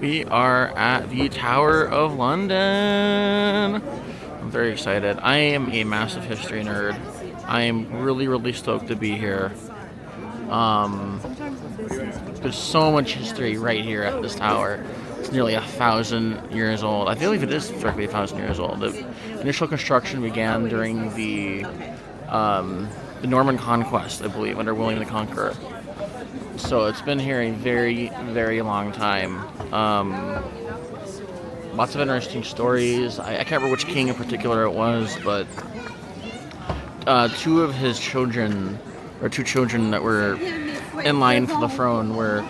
We are at the Tower of London. I'm very excited. I am a massive history nerd. I am really, really stoked to be here. There's so much history right here at this tower. It's nearly 1,000 years old. I believe it is directly 1,000 years old. The initial construction began during the Norman Conquest, I believe, under William the Conqueror. So it's been here a very, very long time. Lots of interesting stories. I can't remember which king in particular it was, but two of his children, or two children that were in line for the throne, were,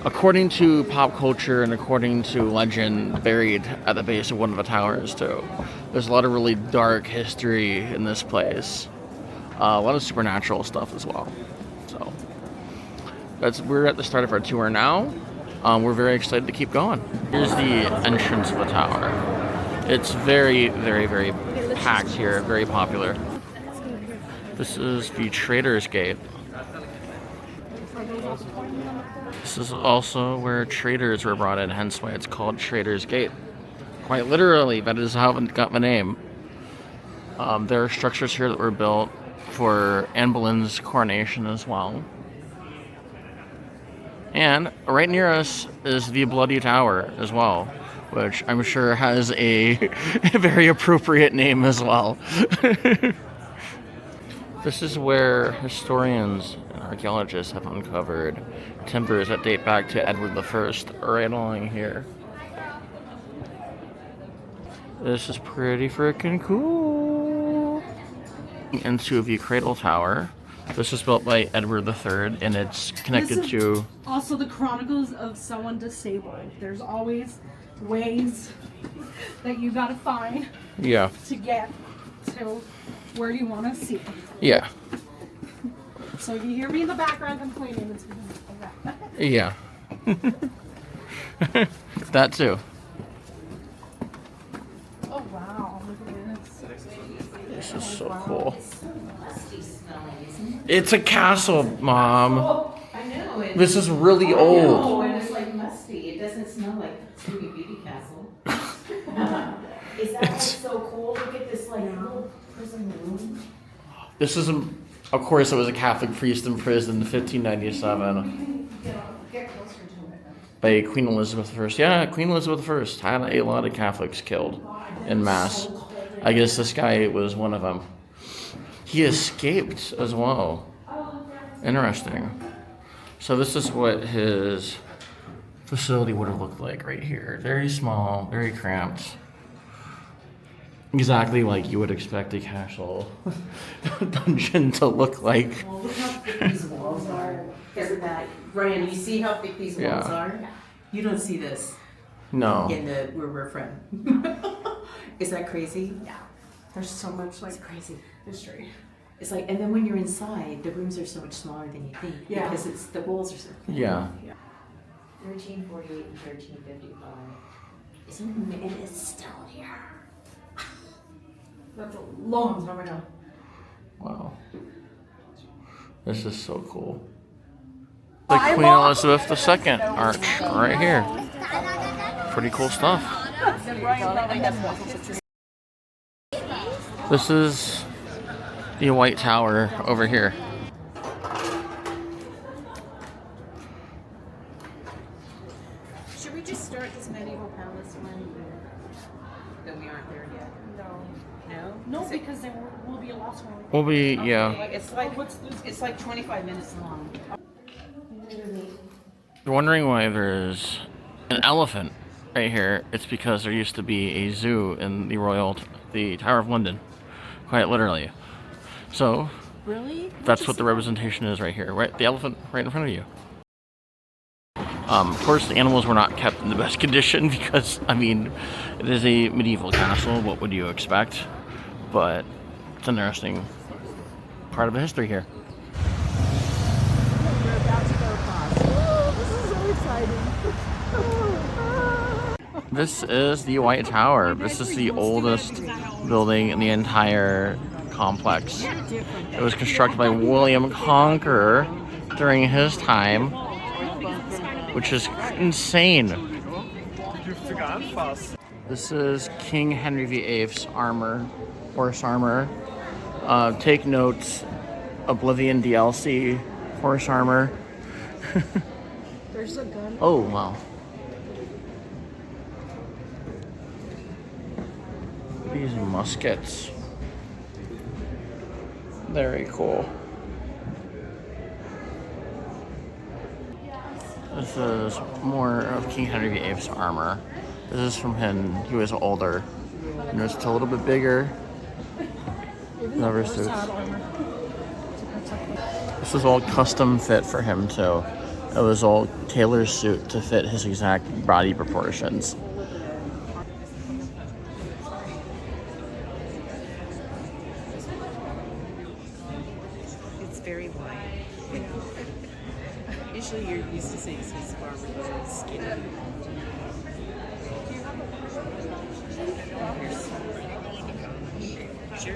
according to pop culture and according to legend, buried at the base of one of the towers too. There's a lot of really dark history in this place. A lot of supernatural stuff as well. So we're at the start of our tour now. We're very excited to keep going. Here's the entrance of the tower. It's very, very, very packed here, very popular. This is the Trader's Gate. This is also where traders were brought in, hence why it's called Trader's Gate. Quite literally, that is how it got the name. There are structures here that were built for Anne Boleyn's coronation as well. And right near us is the Bloody Tower as well, which I'm sure has a very appropriate name as well. This is where historians and archaeologists have uncovered timbers that date back to Edward I, right along here. This is pretty freaking cool. Into the Cradle Tower. This was built by Edward III, and it's connected to... Also the Chronicles of Someone Disabled. There's always ways that you gotta find to get to where you want to see. Yeah. So if you hear me in the background complaining, it's because of that. Yeah. That too. Oh wow, look at this. This is so cool. It's a castle, Mom. Oh, I know. This is really old. Oh, and it's like musty. It doesn't smell like Sleepy Beauty Castle. Is that like so cool? Look at this like little prison room. This is, of course, it was a Catholic priest imprisoned in 1597 Get closer to it. by Queen Elizabeth I. Yeah, Queen Elizabeth I had a lot of Catholics killed in mass. I guess this guy was one of them. He escaped as well. Interesting. So this is what his facility would have looked like right here. Very small, very cramped. Exactly like you would expect a castle dungeon to look like. Well, look how thick these walls are. Isn't that, Ryan, you see how thick these walls are? You don't see this No. in the where we're from. Is that crazy? Yeah. There's so much like It's crazy. history. It's like, and then when you're inside, the rooms are so much smaller than you think. Yeah. Because it's the walls are so thin. Yeah. 1348 and 1355. Isn't it? And it's still here. That's a long time ago. Wow. This is so cool. The Queen Elizabeth II arch right here. Pretty cool stuff. This is the White Tower over here. Should we just start this medieval palace one? Then we aren't there yet. No? No, because there will be a lost one. We'll be, yeah. It's like 25 minutes long. You're wondering why there's an elephant right here. It's because there used to be a zoo in the Tower of London. Quite literally. So, Really? that's what the representation is right here. Right, the elephant right in front of you. Of course, the animals were not kept in the best condition because, I mean, it is a medieval castle. What would you expect? But it's an interesting part of the history here. We're about to go across. Oh, this is so exciting. This is the White Tower. This is the oldest building in the entire complex. It was constructed by William Conqueror during his time, which is insane. This is King Henry VIII's armor, horse armor. Take notes, Oblivion DLC, horse armor. There's a gun. Oh, wow. These muskets. Very cool. This is more of King Henry VIII's armor. This is from him. He was older. And it's a little bit bigger. Never suits. This is all custom fit for him too. It was all tailor suit to fit his exact body proportions. It's very wide. Usually you're used to seeing Swiss farmers with skinny. Sure.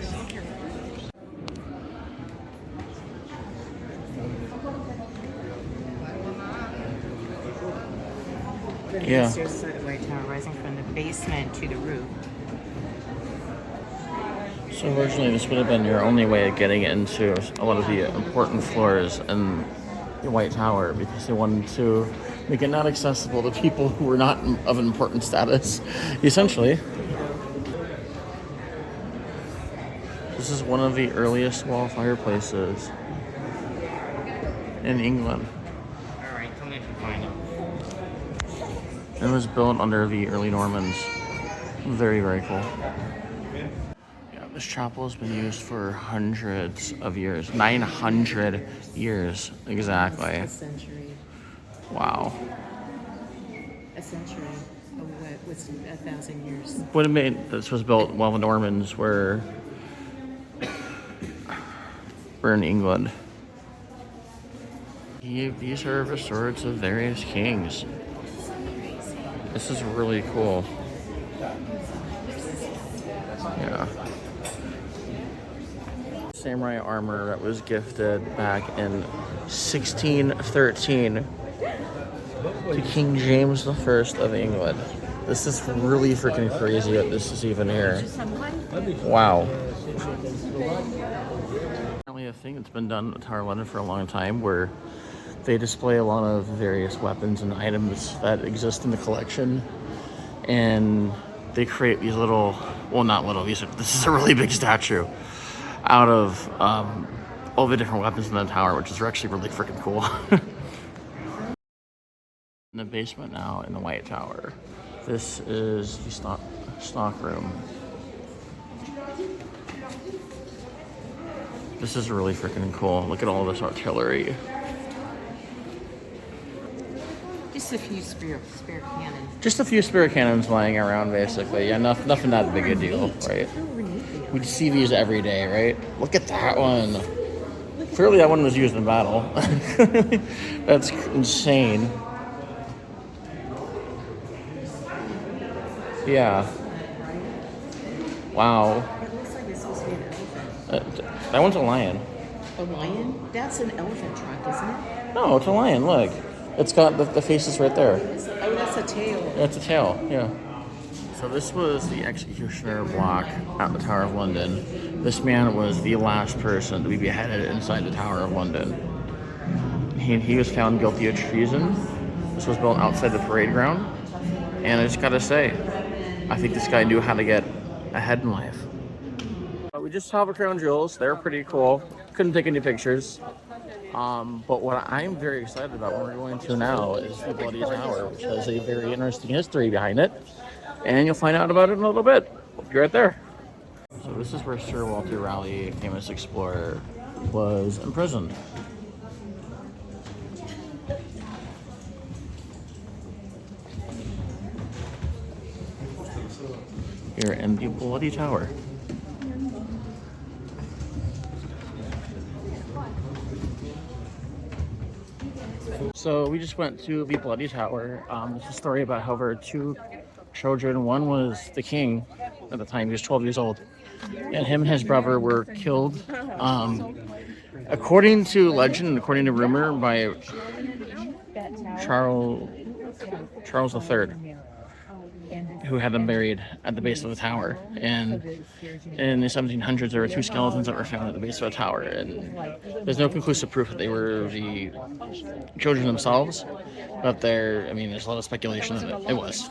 Yeah. The stairs inside the White Tower, rising from the basement to the roof. So originally this would have been your only way of getting into a lot of the important floors in the White Tower, because they wanted to make it not accessible to people who were not of important status, essentially. This is one of the earliest wall fireplaces in England. Alright, come in and find them. It was built under the early Normans. Very, very cool. Yeah, this chapel has been used for hundreds of years. 900 years, exactly. A century. Wow. A century of what was 1,000 years. Would have made this was built while the Normans were in England. These are the swords of various kings. This is really cool. Yeah. Samurai armor that was gifted back in 1613 to King James I of England. This is really freaking crazy that this is even here. Wow. Apparently a thing that's been done at Tower of London for a long time, where they display a lot of various weapons and items that exist in the collection, and they create these little, well, not little, this is a really big statue out of all the different weapons in the tower, which is actually really freaking cool. In the basement now in the White Tower, this is the stock room. This is really freaking cool. Look at all this artillery. Just a few spare cannons. Just a few spare cannons lying around, basically. Yeah, nothing that big a deal, right? We see these every day, right? Look at that one. Clearly that one was used in battle. That's insane. Yeah. Wow. It looks like it's supposed to be an elephant. That one's a lion. A lion? That's an elephant trunk, isn't it? No, it's a lion, look. It's got the faces right there. Oh, that's a tail. That's a tail, yeah. So this was the executioner block at the Tower of London. This man was the last person to be beheaded inside the Tower of London. He was found guilty of treason. This was built outside the parade ground. And I just gotta say, I think this guy knew how to get ahead in life. We just saw the crown jewels. They're pretty cool. Couldn't take any pictures. But what I'm very excited about when we're going to now is the Bloody Tower, which has a very interesting history behind it. And you'll find out about it in a little bit. We'll be right there. So this is where Sir Walter Raleigh, famous explorer, was imprisoned. Here in the Bloody Tower. So we just went to the Bloody Tower. It's a story about how there were two children. One was the king at the time. He was 12 years old. and him and his brother were killed. According to legend and according to rumor, by Charles III, who had them buried at the base of the tower. And in the 1700s, there were 2 skeletons that were found at the base of the tower, and there's no conclusive proof that they were the children themselves. But there's a lot of speculation that it was.